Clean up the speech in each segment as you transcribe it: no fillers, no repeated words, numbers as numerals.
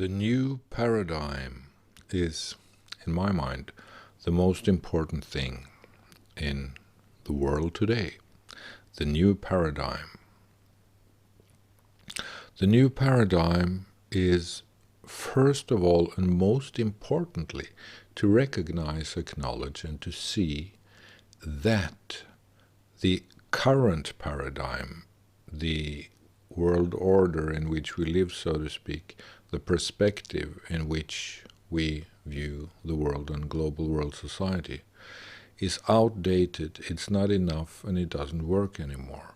The new paradigm is, in my mind, the most important thing in the world today. The new paradigm. The new paradigm is, first of all and most importantly, to recognize, acknowledge, and to see that the current paradigm, the world order in which we live, so to speak, the perspective in which we view the world and global world society, is outdated, it's not enough, and it doesn't work anymore.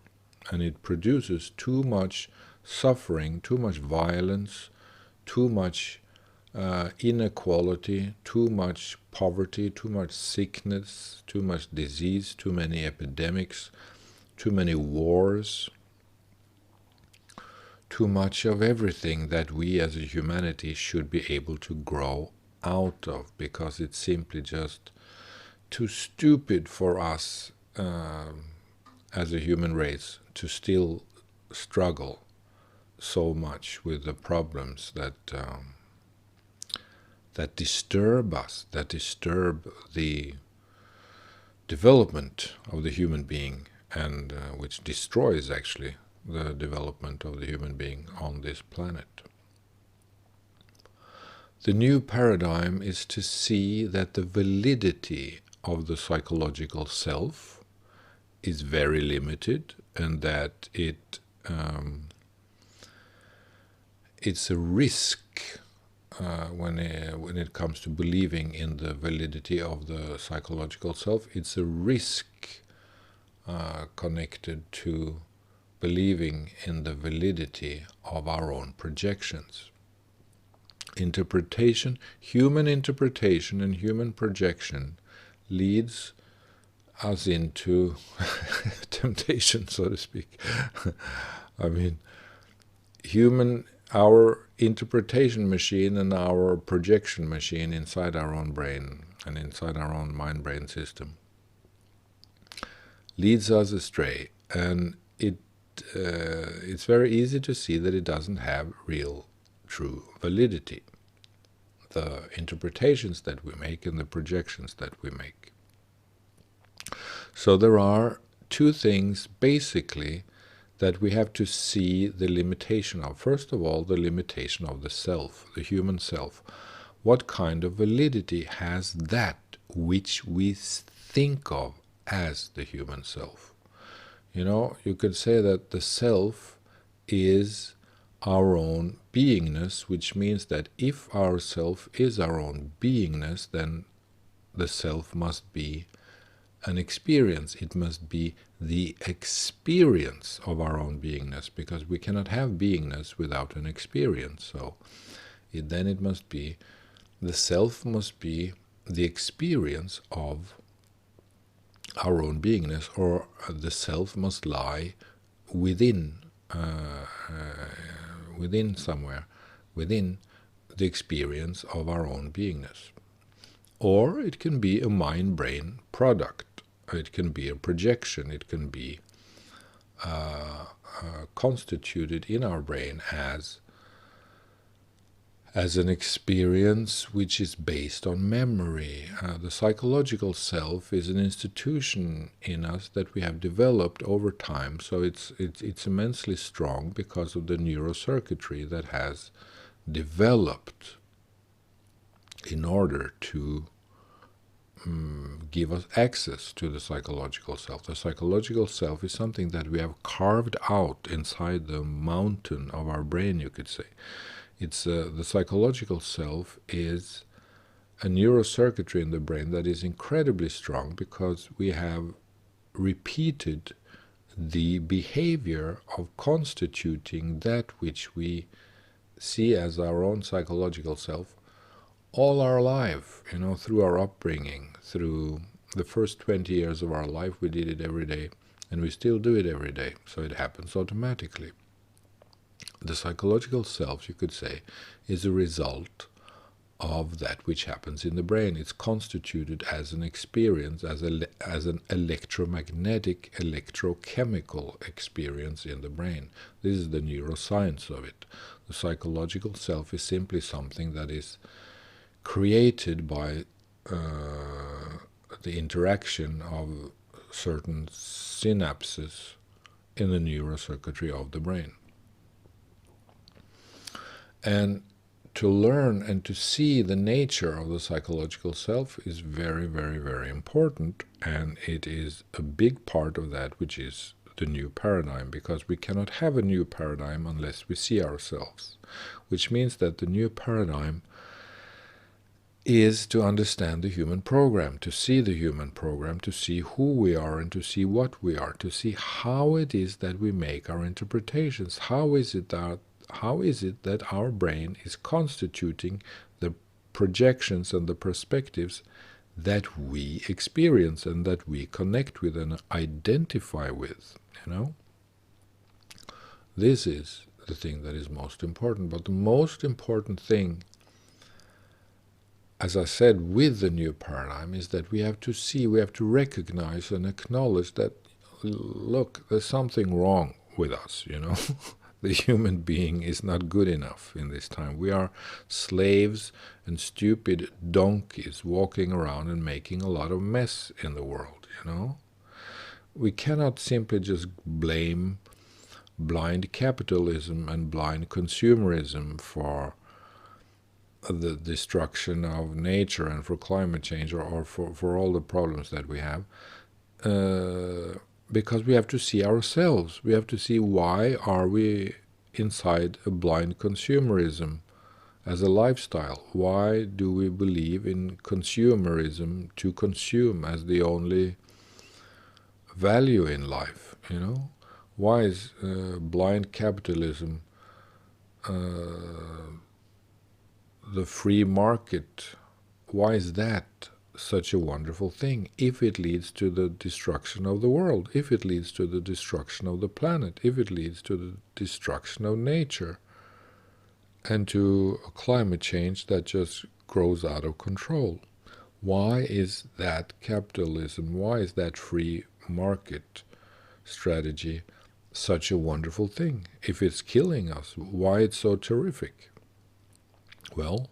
And it produces too much suffering, too much violence, too much inequality, too much poverty, too much sickness, too much disease, too many epidemics, too many wars, too much of everything that we as a humanity should be able to grow out of, because it's simply just too stupid for us as a human race to still struggle so much with the problems that that disturb us, that disturb the development of the human being, and which destroys actually the development of the human being on this planet. The new paradigm is to see that the validity of the psychological self is very limited, and that it's a risk when it comes to believing in the validity of the psychological self. It's a risk connected to believing in the validity of our own projections. Interpretation, human interpretation and human projection leads us into temptation, so to speak. I mean, our interpretation machine and our projection machine inside our own brain and inside our own mind-brain system leads us astray, and it's very easy to see that it doesn't have real, true validity, the interpretations that we make and the projections that we make. So there are two things, basically, that we have to see the limitation of. First of all, the limitation of the self, the human self. What kind of validity has that which we think of as the human self? You know, you could say that the self is our own beingness, which means that if our self is our own beingness, then the self must be an experience. It must be the experience of our own beingness, because we cannot have beingness without an experience. So then it must be, the self must be the experience of our own beingness, or the self must lie within somewhere, within the experience of our own beingness. Or it can be a mind-brain product, it can be a projection, it can be constituted in our brain as an experience which is based on memory. The psychological self is an institution in us that we have developed over time, so it's immensely strong because of the neurocircuitry that has developed in order to give us access to the psychological self. The psychological self is something that we have carved out inside the mountain of our brain, you could say. It's the psychological self is a neurocircuitry in the brain that is incredibly strong, because we have repeated the behavior of constituting that which we see as our own psychological self all our life, you know, through our upbringing, through the first 20 years of our life. We did it every day, and we still do it every day, so it happens automatically. The psychological self, you could say, is a result of that which happens in the brain. It's constituted as an experience, as an electromagnetic, electrochemical experience in the brain. This is the neuroscience of it. The psychological self is simply something that is created by the interaction of certain synapses in the neurocircuitry of the brain. And to learn and to see the nature of the psychological self is very, very, very important, and it is a big part of that which is the new paradigm, because we cannot have a new paradigm unless we see ourselves, which means that the new paradigm is to understand the human program, to see the human program, to see who we are and to see what we are, to see how it is that we make our interpretations. How is it that our brain is constituting the projections and the perspectives that we experience and that we connect with and identify with, This is the thing that is most important. But the most important thing, as I said, with the new paradigm, is that we have to see, we have to recognize and acknowledge that, look, there's something wrong with us, The human being is not good enough in this time. We are slaves and stupid donkeys walking around and making a lot of mess in the world, We cannot simply just blame blind capitalism and blind consumerism for the destruction of nature and for climate change or for all the problems that we have, because we have to see ourselves. We have to see, why are we inside a blind consumerism as a lifestyle? Why do we believe in consumerism, to consume, as the only value in life? Why is blind capitalism, the free market, why is that such a wonderful thing if it leads to the destruction of the world, if it leads to the destruction of the planet, if it leads to the destruction of nature and to a climate change that just grows out of control? Why is that capitalism, why is that free market strategy such a wonderful thing? If it's killing us, why it's so terrific? Well,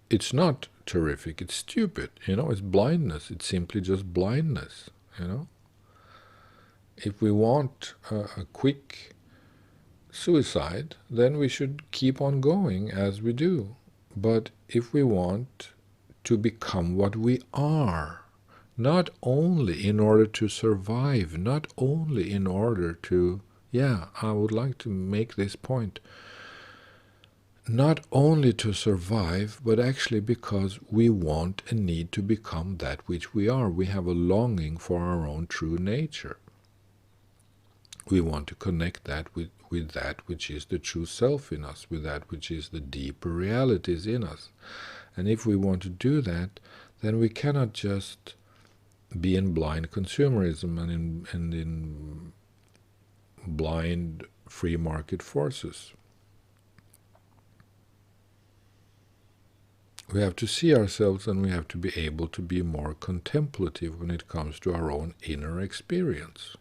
it's not terrific, it's stupid, it's blindness, it's simply just blindness, If we want a quick suicide, then we should keep on going as we do. But if we want to become what we are, not only in order to survive, not only in order to, I would like to make this point, not only to survive, but actually because we want and need to become that which we are. We have a longing for our own true nature. We want to connect that with that which is the true self in us, with that which is the deeper realities in us. And if we want to do that, then we cannot just be in blind consumerism and in blind free market forces. We have to see ourselves, and we have to be able to be more contemplative when it comes to our own inner experience.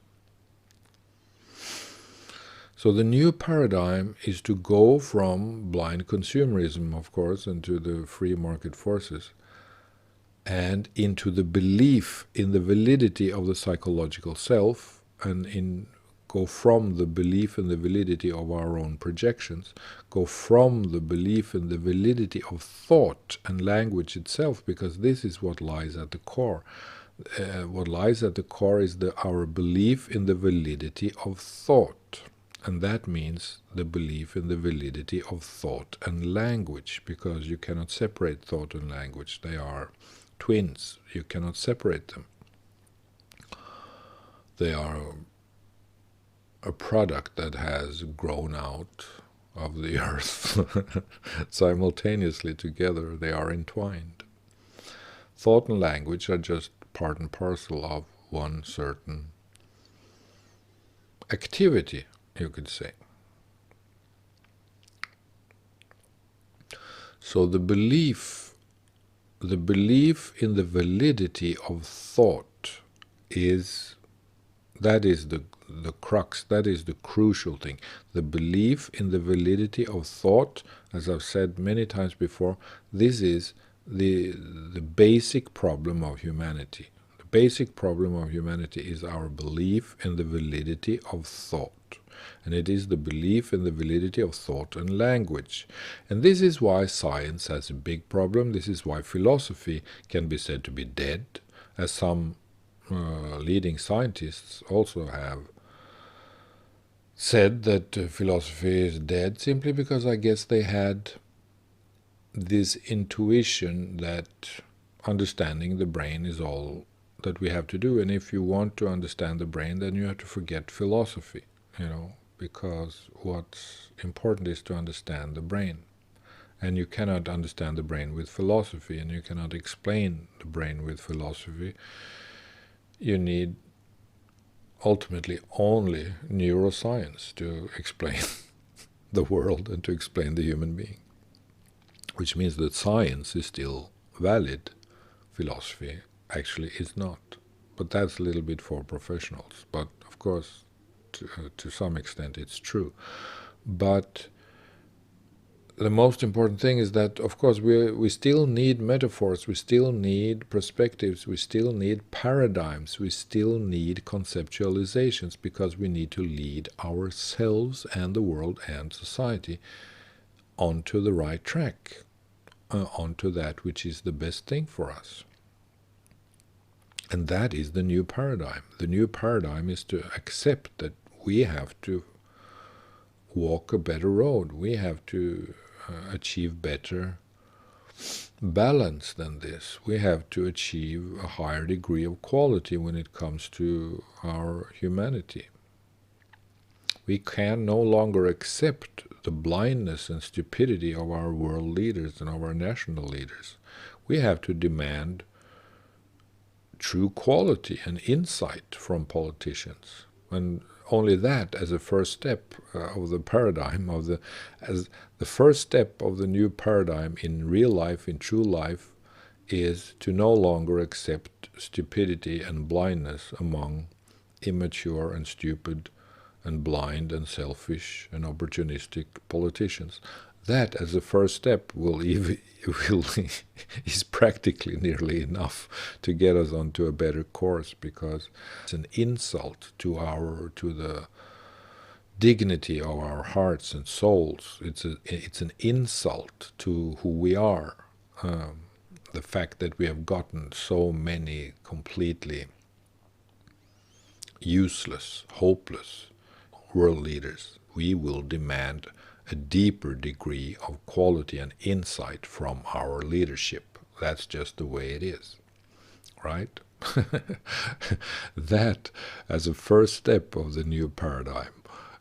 So the new paradigm is to go from blind consumerism, of course, into the free market forces, and into the belief in the validity of the psychological self, and go from the belief in the validity of our own projections, go from the belief in the validity of thought and language itself, because this is what lies at the core. What lies at the core is our belief in the validity of thought. And that means the belief in the validity of thought and language, because you cannot separate thought and language. They are twins. You cannot separate them. They are a product that has grown out of the earth. Simultaneously together, they are entwined. Thought and language are just part and parcel of one certain activity, you could say. So the belief in the validity of thought is That is the crux, that is the crucial thing. The belief in the validity of thought, as I've said many times before, this is the basic problem of humanity. The basic problem of humanity is our belief in the validity of thought. And it is the belief in the validity of thought and language. And this is why science has a big problem. This is why philosophy can be said to be dead, as some leading scientists also have said that philosophy is dead, simply because I guess they had this intuition that understanding the brain is all that we have to do. And if you want to understand the brain, then you have to forget philosophy, because what's important is to understand the brain. And you cannot understand the brain with philosophy, and you cannot explain the brain with philosophy. You need ultimately only neuroscience to explain the world and to explain the human being, which means that science is still valid. Philosophy actually is not. But that's a little bit for professionals. But of course, to some extent it's true. But the most important thing is that, of course, we still need metaphors, we still need perspectives, we still need paradigms, we still need conceptualizations, because we need to lead ourselves and the world and society onto the right track, onto that which is the best thing for us. And that is the new paradigm. The new paradigm is to accept that we have to walk a better road. We have to achieve better balance than this. We have to achieve a higher degree of quality when it comes to our humanity. We can no longer accept the blindness and stupidity of our world leaders and of our national leaders. We have to demand true quality and insight from politicians. And only that, as a first step of the paradigm, as the first step of the new paradigm in real life, in true life, is to no longer accept stupidity and blindness among immature and stupid and blind and selfish and opportunistic politicians. That, as a first step, is practically nearly enough to get us onto a better course, because it's an insult to the dignity of our hearts and souls. It's an insult to who we are. The fact that we have gotten so many completely useless, hopeless world leaders. We will demand a deeper degree of quality and insight from our leadership. That's just the way it is, right? That, as a first step of the new paradigm,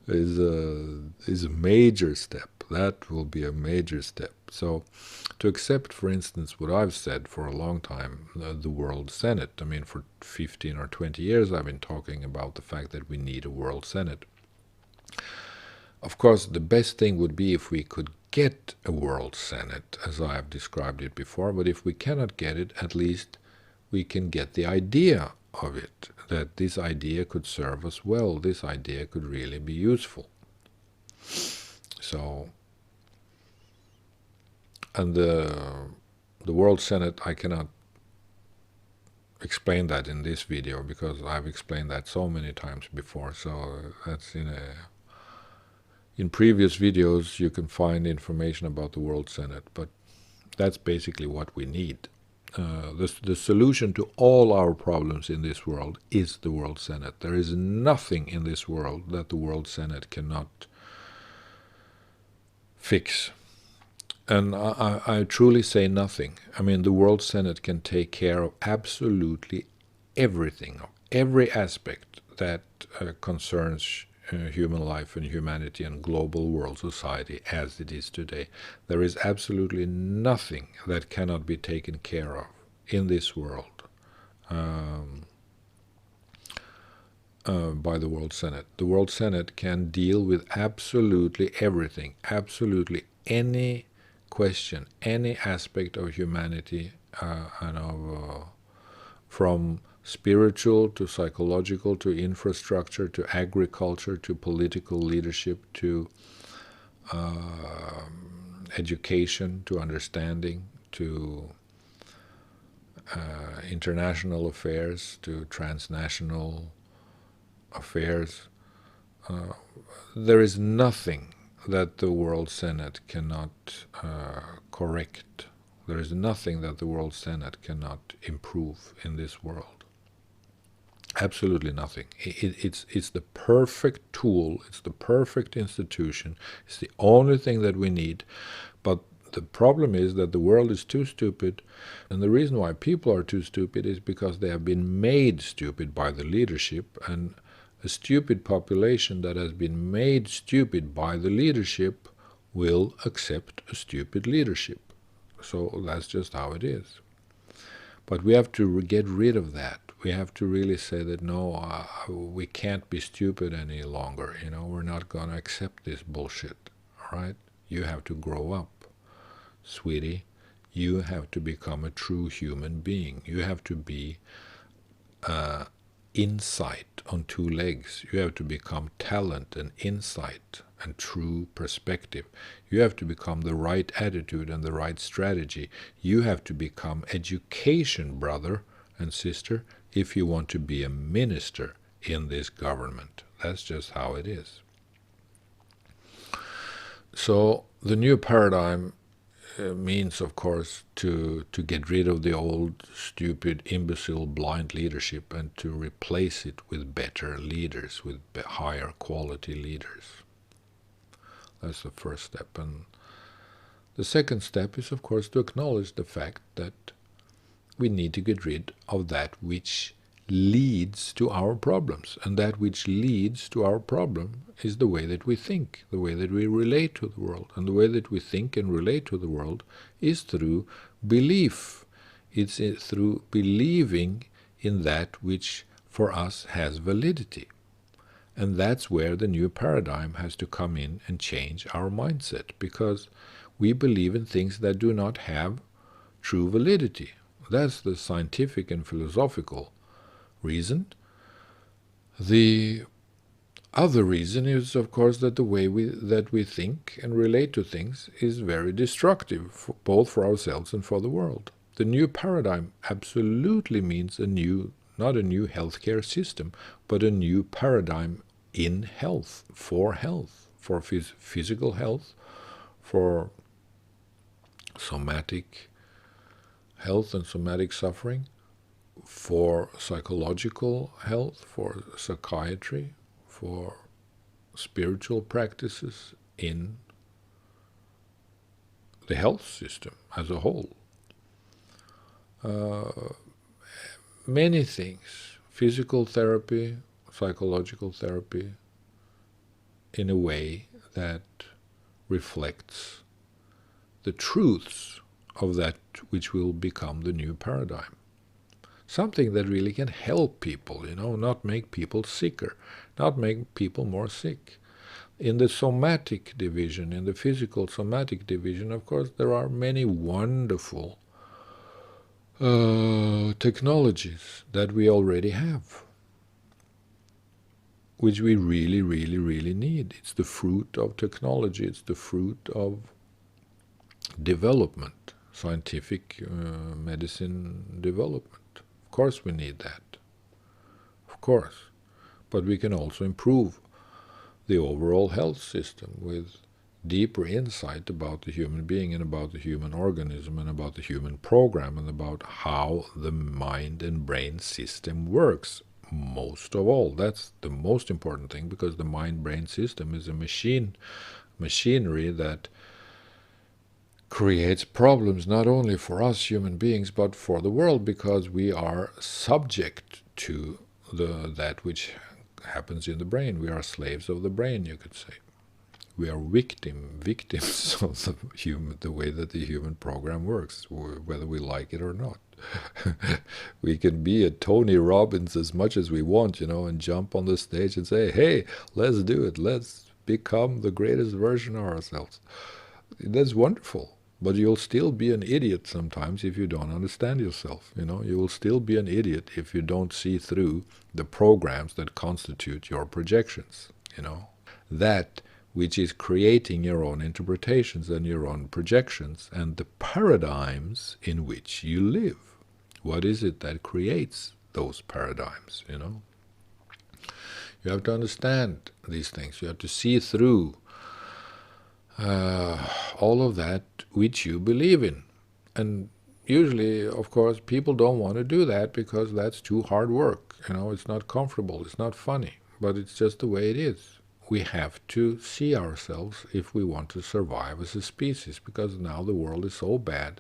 is a major step. That will be a major step. So, to accept, for instance, what I've said for a long time, the World Senate. I mean, for 15 or 20 years I've been talking about the fact that we need a World Senate. Of course, the best thing would be if we could get a World Senate, as I have described it before, but if we cannot get it, at least we can get the idea of it, that this idea could serve us well, this idea could really be useful. So, and the World Senate, I cannot explain that in this video, because I've explained that so many times before, so that's in previous videos you can find information about the World Senate, but that's basically what we need. The solution to all our problems in this world is the World Senate. There is nothing in this world that the World Senate cannot fix. And I truly say nothing. I mean, the World Senate can take care of absolutely everything, every aspect that concerns human life and humanity and global world society as it is today. There is absolutely nothing that cannot be taken care of in this world by the World Senate. The World Senate can deal with absolutely everything, absolutely any question, any aspect of humanity, and from spiritual to psychological to infrastructure to agriculture to political leadership to education to understanding to international affairs to transnational affairs. There is nothing that the World Senate cannot correct. There is nothing that the World Senate cannot improve in this world. Absolutely nothing. It's the perfect tool. It's the perfect institution. It's the only thing that we need. But the problem is that the world is too stupid. And the reason why people are too stupid is because they have been made stupid by the leadership. And a stupid population that has been made stupid by the leadership will accept a stupid leadership. So that's just how it is. But we have to get rid of that. We have to really say that no, we can't be stupid any longer. We're not going to accept this bullshit. All right? You have to grow up, sweetie. You have to become a true human being. You have to be insight on two legs. You have to become talent and insight and true perspective. You have to become the right attitude and the right strategy. You have to become education, brother and sister, if you want to be a minister in this government. That's just how it is. So the new paradigm means, of course, to get rid of the old, stupid, imbecile, blind leadership and to replace it with better leaders, with higher quality leaders. That's the first step. And the second step is, of course, to acknowledge the fact that we need to get rid of that which leads to our problems. And that which leads to our problem is the way that we think, the way that we relate to the world. And the way that we think and relate to the world is through belief. It's through believing in that which for us has validity. And that's where the new paradigm has to come in and change our mindset, because we believe in things that do not have true validity. That's the scientific and philosophical reason. The other reason is, of course, that the way that we think and relate to things is very destructive, both for ourselves and for the world. The new paradigm absolutely means not a new healthcare system, but a new paradigm in health, for physical health, for somatic health and somatic suffering, for psychological health, for psychiatry, for spiritual practices in the health system as a whole. Many things, physical therapy, psychological therapy, in a way that reflects the truths of that which will become the new paradigm. Something that really can help people, not make people sicker, not make people more sick. In the somatic division, in the physical somatic division, of course, there are many wonderful technologies that we already have, which we really, really, really need. It's the fruit of technology. It's the fruit of development, scientific medicine development. Of course we need that. Of course. But we can also improve the overall health system with deeper insight about the human being and about the human organism and about the human program and about how the mind and brain system works. Most of all, that's the most important thing, because the mind-brain system is a machinery that creates problems not only for us human beings but for the world, because we are subject to that which happens in the brain. We are slaves of the brain, you could say. We are victims of the way that the human program works, whether we like it or not. We can be a Tony Robbins as much as we want, and jump on the stage and say, hey, let's do it. Let's become the greatest version of ourselves. That's wonderful. But you'll still be an idiot sometimes if you don't understand yourself. You will still be an idiot if you don't see through the programs that constitute your projections. That which is creating your own interpretations and your own projections and the paradigms in which you live. What is it that creates those paradigms? You have to understand these things. You have to see through all of that which you believe in. And usually, of course, people don't want to do that because that's too hard work. It's not comfortable, it's not funny, but it's just the way it is. We have to see ourselves if we want to survive as a species, because now the world is so bad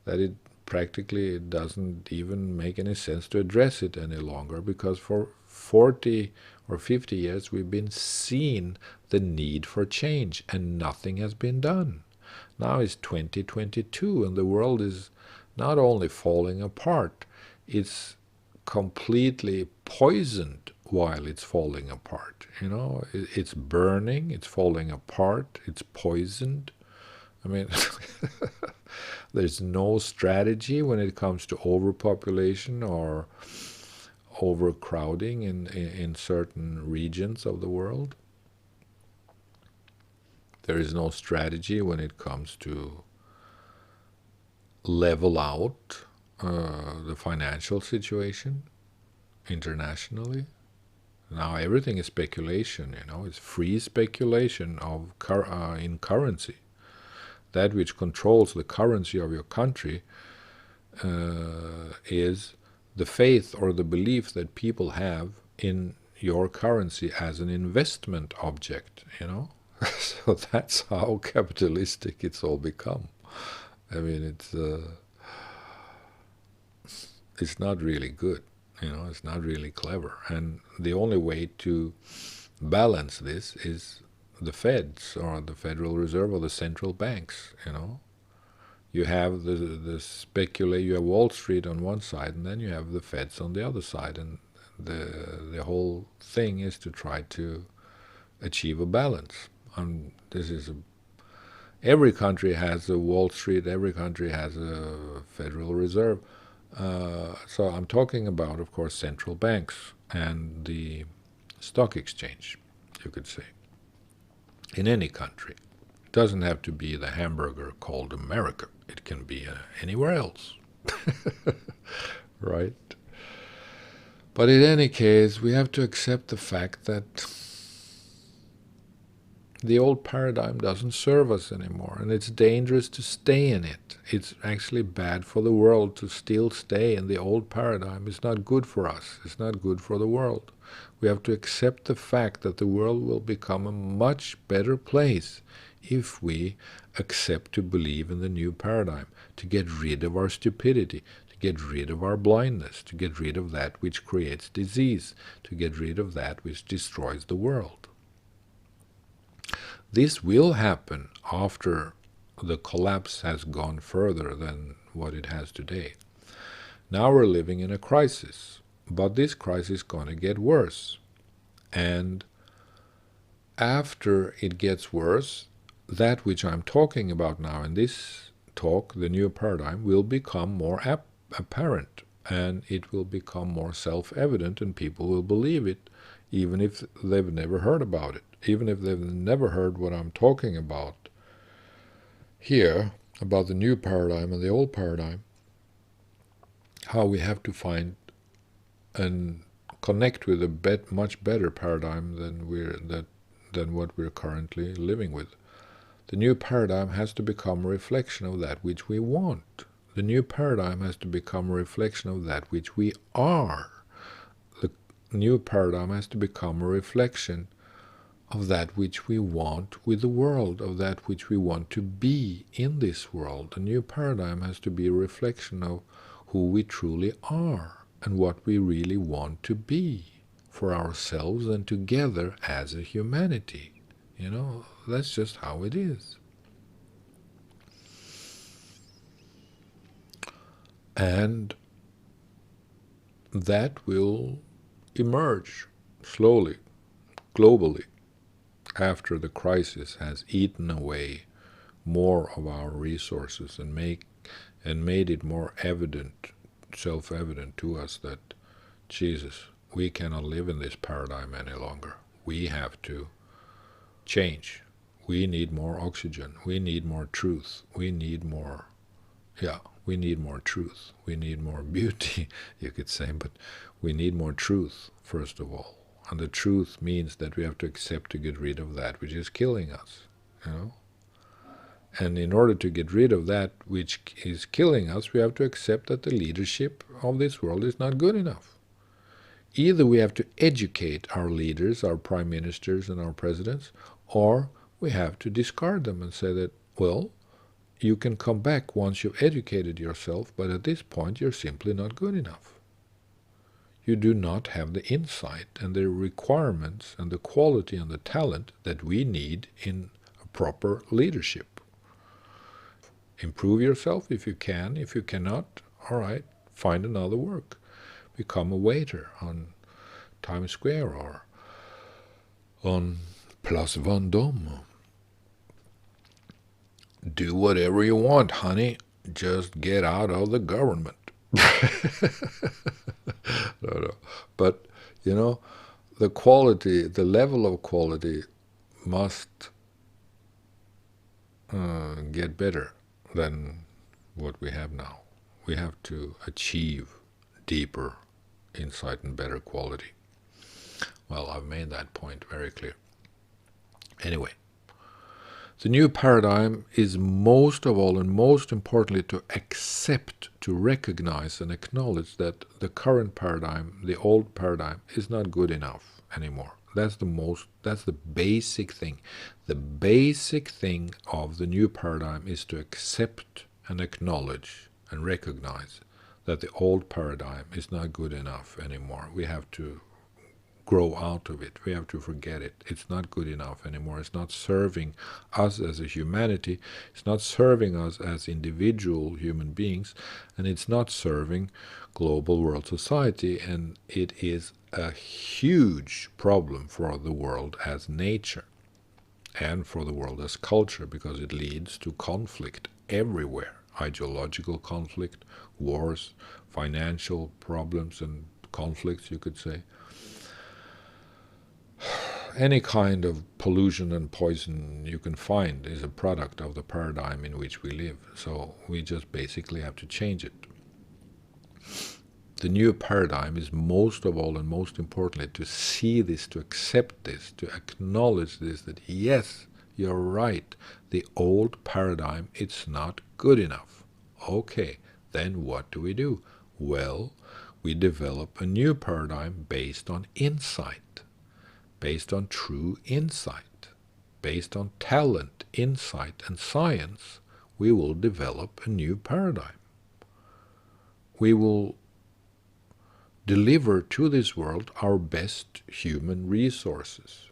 that it practically doesn't even make any sense to address it any longer, because for 40 or 50 years we've been seeing the need for change and nothing has been done. Now it's 2022 and the world is not only falling apart, it's completely poisoned while it's falling apart. It's burning, it's falling apart, it's poisoned. I mean, there's no strategy when it comes to overpopulation or overcrowding in certain regions of the world. There is no strategy when it comes to level out the financial situation internationally. Now everything is speculation. It's free speculation in currency. That which controls the currency of your country is the faith or the belief that people have in your currency as an investment object. So that's how capitalistic it's all become. I mean, it's not really good. It's not really clever. And the only way to balance this is the Feds or the Federal Reserve or the central banks. You have you have Wall Street on one side, and then you have the Feds on the other side, and the whole thing is to try to achieve a balance. Every country has a Wall Street, every country has a Federal Reserve. So I'm talking about, of course, central banks and the stock exchange, you could say, in any country. It doesn't have to be the hamburger called America. It can be anywhere else, right? But in any case, we have to accept the fact that the old paradigm doesn't serve us anymore, and it's dangerous to stay in it. It's actually bad for the world to still stay in the old paradigm. It's not good for us. It's not good for the world. We have to accept the fact that the world will become a much better place if we accept to believe in the new paradigm, to get rid of our stupidity, to get rid of our blindness, to get rid of that which creates disease, to get rid of that which destroys the world. This will happen after the collapse has gone further than what it has today. Now we're living in a crisis, but this crisis is going to get worse. And after it gets worse, that which I'm talking about now in this talk, the new paradigm, will become more apparent, and it will become more self-evident, and people will believe it, even if they've never heard about it. Even if they've never heard what I'm talking about here, about the new paradigm and the old paradigm, how we have to find and connect with a much better paradigm than what we're currently living with. The new paradigm has to become a reflection of that which we want. The new paradigm has to become a reflection of that which we are. The new paradigm has to become a reflection of that which we want with the world, of that which we want to be in this world. The new paradigm has to be a reflection of who we truly are and what we really want to be for ourselves and together as a humanity. That's just how it is. And that will emerge slowly, globally, after the crisis has eaten away more of our resources and made it more evident, self-evident to us that, Jesus, we cannot live in this paradigm any longer. We have to change. We need more oxygen. We need more truth. We need more, we need more truth. We need more beauty, you could say, but we need more truth, first of all. And the truth means that we have to accept to get rid of that which is killing us, you know. And in order to get rid of that which is killing us, we have to accept that the leadership of this world is not good enough. Either we have to educate our leaders, our prime ministers and our presidents, or we have to discard them and say that, well, you can come back once you've educated yourself, but at this point you're simply not good enough. You do not have the insight and the requirements and the quality and the talent that we need in a proper leadership. Improve yourself if you can. If you cannot, all right, find another work. Become a waiter on Times Square or on Place Vendôme. Do whatever you want, honey. Just get out of the government. No. But, you know, the quality, the level of quality must get better than what we have now. We have to achieve deeper insight and better quality. Well, I've made that point very clear. Anyway, the new paradigm is most of all and most importantly to accept, to recognize and acknowledge that the current paradigm, the old paradigm, is not good enough anymore. That's the basic thing. The basic thing of the new paradigm is to accept and acknowledge and recognize that the old paradigm is not good enough anymore. We have to grow out of it. We have to forget it. It's not good enough anymore. It's not serving us as a humanity. It's not serving us as individual human beings, and it's not serving global world society, and it is a huge problem for the world as nature and for the world as culture, because it leads to conflict everywhere. Ideological conflict, wars, financial problems and conflicts, you could say. Any kind of pollution and poison you can find is a product of the paradigm in which we live. So we just basically have to change it. The new paradigm is most of all and most importantly to see this, to accept this, to acknowledge this, that yes, you're right, the old paradigm, it's not good enough. Okay, then what do? Well, we develop a new paradigm based on insight, based on true insight, based on talent, insight, and science. We will develop a new paradigm. We will deliver to this world our best human resources.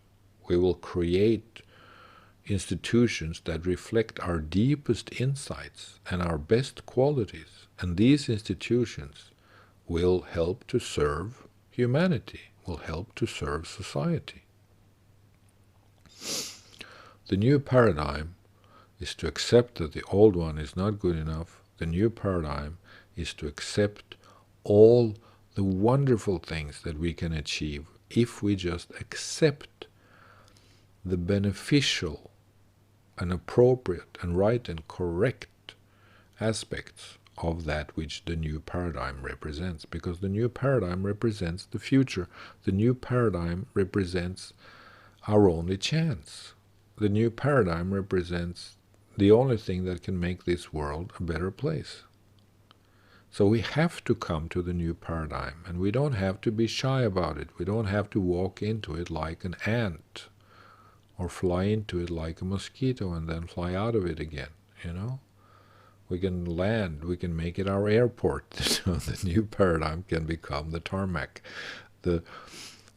We will create institutions that reflect our deepest insights and our best qualities, and these institutions will help to serve humanity, will help to serve society. The new paradigm is to accept that the old one is not good enough. The new paradigm is to accept all the wonderful things that we can achieve if we just accept the beneficial and appropriate and right and correct aspects of that which the new paradigm represents. Because the new paradigm represents the future. The new paradigm represents our only chance. The new paradigm represents the only thing that can make this world a better place. So we have to come to the new paradigm, and we don't have to be shy about it. We don't have to walk into it like an ant or fly into it like a mosquito and then fly out of it again, you know. We can land, we can make it our airport. The new paradigm can become the tarmac. The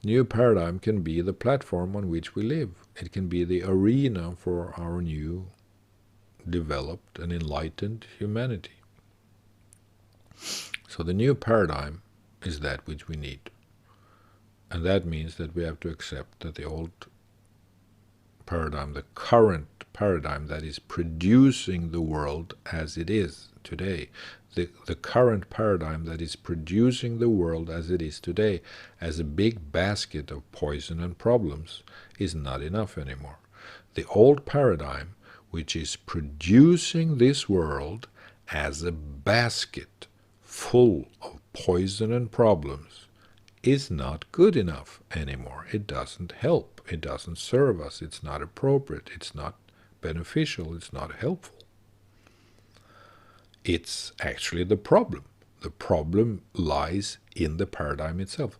new paradigm can be the platform on which we live. It can be the arena for our new, developed and enlightened humanity. So the new paradigm is that which we need. And that means that we have to accept that the old paradigm, the current paradigm that is producing the world as it is today, the current paradigm that is producing the world as it is today, as a big basket of poison and problems, is not enough anymore. The old paradigm, which is producing this world as a basket full of poison and problems, is not good enough anymore. It doesn't help. It doesn't serve us. It's not appropriate. It's not beneficial. It's not helpful. It's actually the problem. The problem lies in the paradigm itself.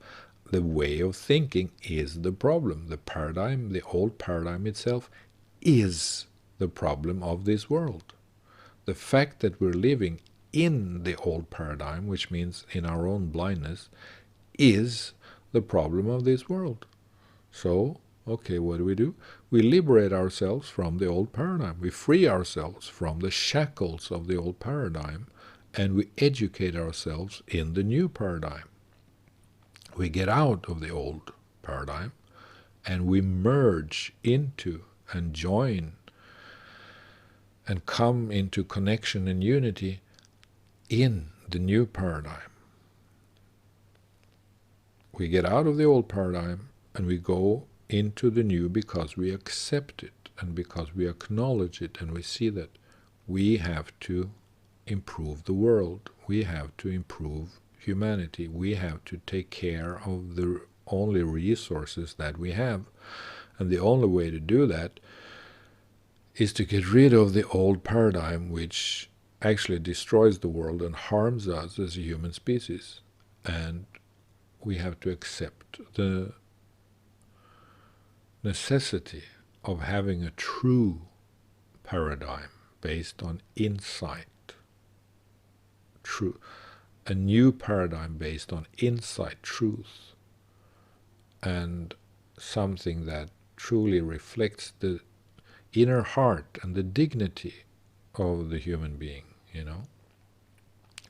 The way of thinking is the problem. The paradigm, the old paradigm itself, is the problem of this world. The fact that we're living in the old paradigm, which means in our own blindness, is the problem of this world. So, okay, what do? We liberate ourselves from the old paradigm. We free ourselves from the shackles of the old paradigm, and we educate ourselves in the new paradigm. We get out of the old paradigm, and we merge into and join and come into connection and unity in the new paradigm. We get out of the old paradigm and we go into the new because we accept it and because we acknowledge it, and we see that we have to improve the world. We have to improve humanity. We have to take care of the only resources that we have. And the only way to do that is to get rid of the old paradigm, which actually destroys the world and harms us as a human species. And we have to accept the necessity of having a true paradigm based on insight. A new paradigm based on insight, truth, and something that truly reflects the inner heart and the dignity of the human being,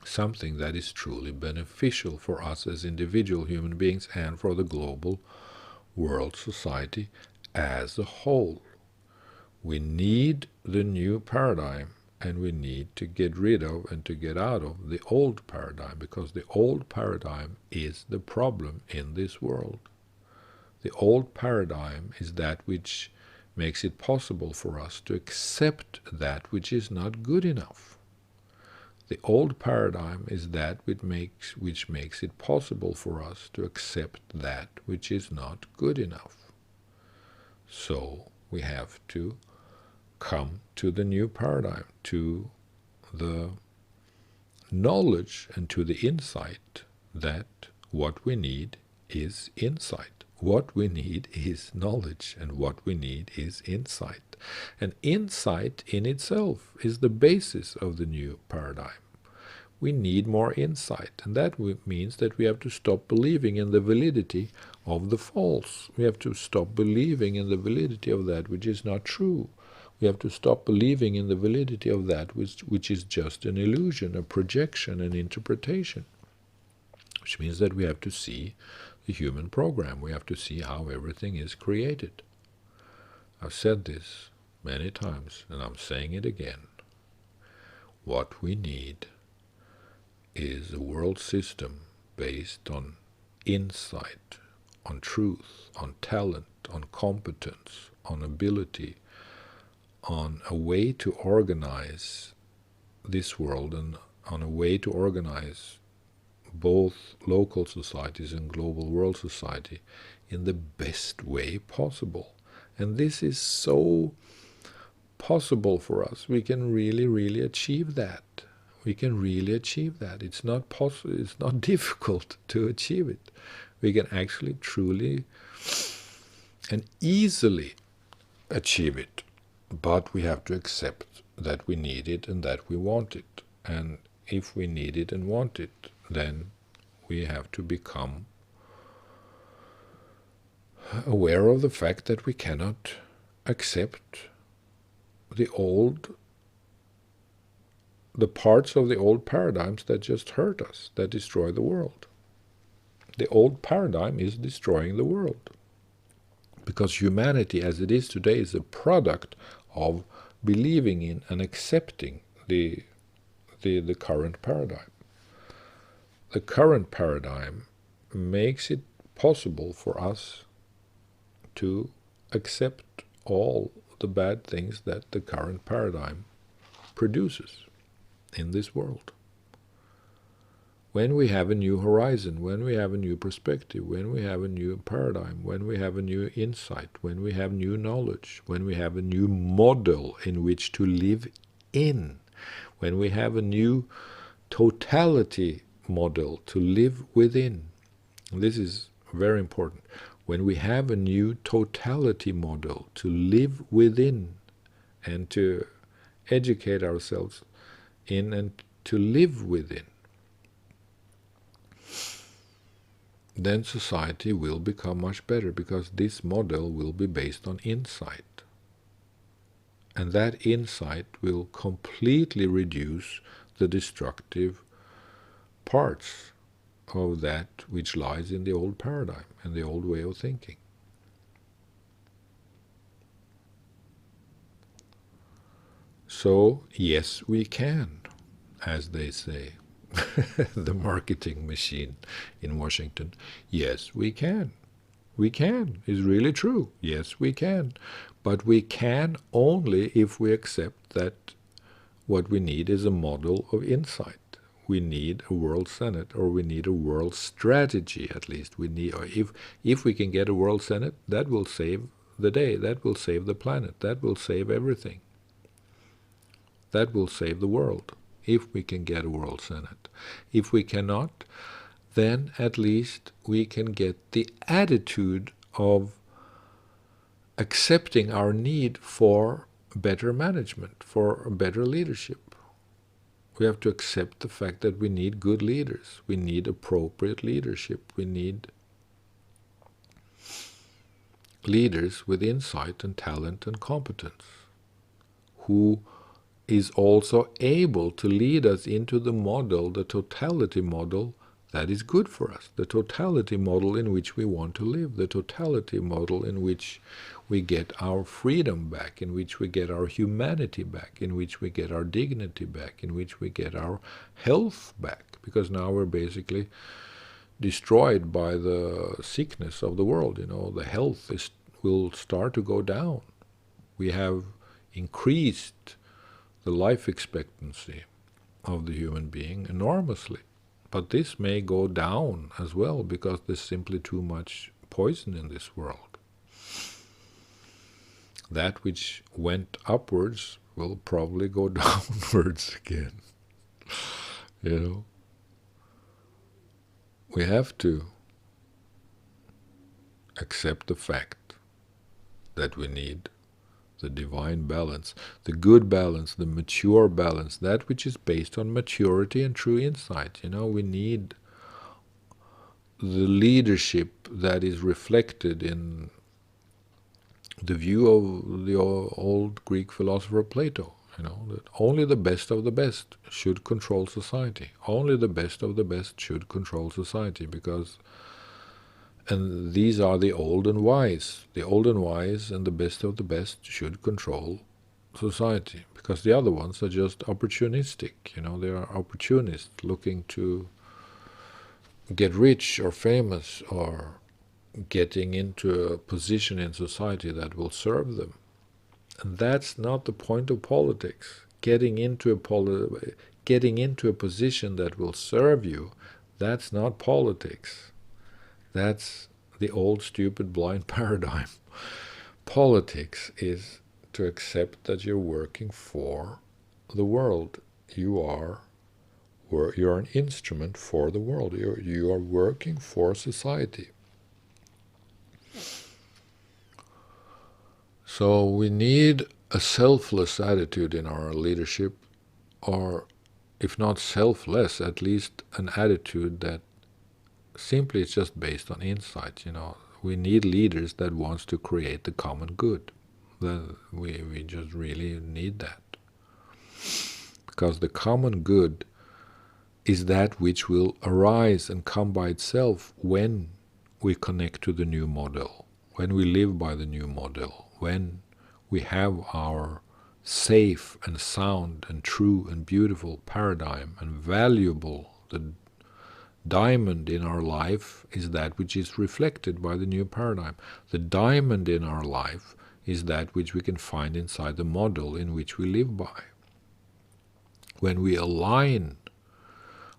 something that is truly beneficial for us as individual human beings and for the global world society as a whole. We need the new paradigm, and we need to get rid of and to get out of the old paradigm, because the old paradigm is the problem in this world. The old paradigm is that which makes it possible for us to accept that which is not good enough. The old paradigm is that which makes it possible for us to accept that which is not good enough. So we have to come to the new paradigm, to the knowledge and to the insight that what we need is insight. What we need is knowledge, and what we need is insight. And insight in itself is the basis of the new paradigm. We need more insight, and that means that we have to stop believing in the validity of the false. We have to stop believing in the validity of that which is not true. We have to stop believing in the validity of that which is just an illusion, a projection, an interpretation. Which means that we have to see the human program. We have to see how everything is created. I've said this many times, and I'm saying it again. What we need is a world system based on insight, on truth, on talent, on competence, on ability, on a way to organize this world, and on a way to organize both local societies and global world society in the best way possible. And this is so possible for us. We can really achieve that. We can really achieve that. It's not possible. It's not difficult to achieve it. We can actually truly and easily achieve it. But we have to accept that we need it and that we want it. And if we need it and want it, then we have to become aware of the fact that we cannot accept the parts of the old paradigms that just hurt us, that destroy the world. The old paradigm is destroying the world, because humanity as it is today is a product of believing in and accepting the current paradigm. The current paradigm makes it possible for us to accept all the bad things that the current paradigm produces in this world. When we have a new horizon, when we have a new perspective, when we have a new paradigm, when we have a new insight, when we have new knowledge, when we have a new model in which to live in, when we have a new totality model to live within. And this is very important. When we have a new totality model to live within and to educate ourselves in and to live within, then society will become much better, because this model will be based on insight. And that insight will completely reduce the destructive parts of that which lies in the old paradigm and the old way of thinking. So, yes, we can, as they say, the marketing machine in Washington. Yes, we can. We can. It's really true. Yes, we can. But we can only if we accept that what we need is a model of insight. We need a world senate, or we need a world strategy at least. We need, or if we can get a world senate, that will save the day. That will save the planet. That will save everything. That will save the world, if we can get a world senate. If we cannot, then at least we can get the attitude of accepting our need for better management, for better leadership. We have to accept the fact that we need good leaders. We need appropriate leadership. We need leaders with insight and talent and competence, who is also able to lead us into the model, the totality model, that is good for us, the totality model in which we want to live, the totality model in which we get our freedom back, in which we get our humanity back, in which we get our dignity back, in which we get our health back, because now we're basically destroyed by the sickness of the world. The health will start to go down. We have increased the life expectancy of the human being enormously. But this may go down as well, because there's simply too much poison in this world. That which went upwards will probably go downwards again. We have to accept the fact that we need the divine balance, the good balance, the mature balance, that which is based on maturity and true insight. We need the leadership that is reflected in the view of the old Greek philosopher Plato, that only the best of the best should control society. Only the best of the best should control society, and these are the old and wise. The old and wise and the best of the best should control society, because the other ones are just opportunistic. They are opportunists looking to get rich or famous, or getting into a position in society that will serve them. And that's not the point of politics. Getting into a position that will serve you, that's not politics. That's the old, stupid, blind paradigm. Politics is to accept that you're working for the world. You are an instrument for the world. You are working for society. So we need a selfless attitude in our leadership, or if not selfless, at least an attitude that simply is just based on insight. We need leaders that wants to create the common good. We just really need that, because the common good is that which will arise and come by itself when we connect to the new model, when we live by the new model, when we have our safe and sound and true and beautiful paradigm and valuable, the diamond in our life is that which is reflected by the new paradigm. The diamond in our life is that which we can find inside the model in which we live by. When we align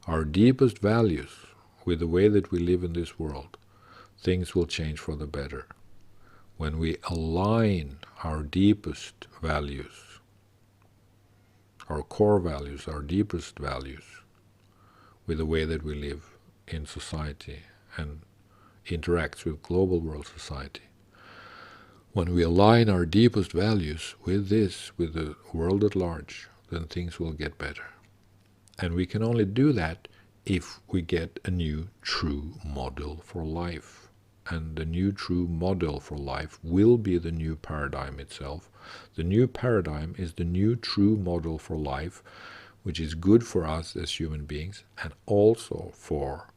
our deepest values with the way that we live in this world, things will change for the better. When we align our deepest values, our core values, our deepest values, with the way that we live in society and interacts with global world society. When we align our deepest values with this, with the world at large, then things will get better. And we can only do that if we get a new true model for life. And the new true model for life will be the new paradigm itself. The new paradigm is the new true model for life, which is good for us as human beings and also for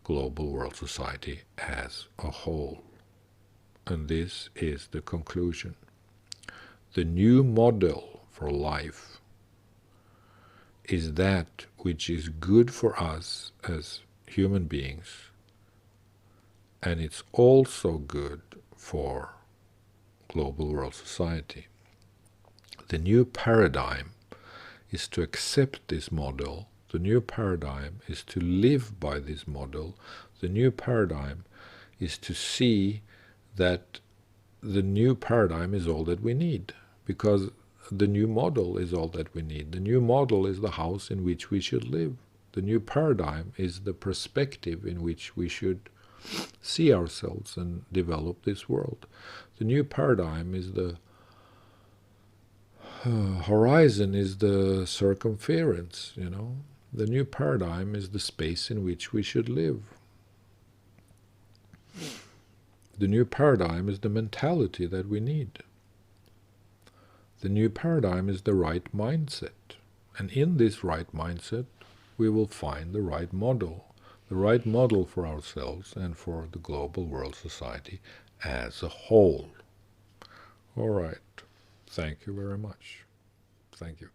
global world society as a whole. And this is the conclusion. The new model for life is that which is good for us as human beings, and it's also good for global world society. The new paradigm is to accept this model. The new paradigm is to live by this model. The new paradigm is to see that the new paradigm is all that we need, because the new model is all that we need. The new model is the house in which we should live. The new paradigm is the perspective in which we should see ourselves and develop this world. The new paradigm is the horizon, is the circumference, The new paradigm is the space in which we should live. The new paradigm is the mentality that we need. The new paradigm is the right mindset. And in this right mindset, we will find the right model for ourselves and for the global world society as a whole. All right. Thank you very much. Thank you.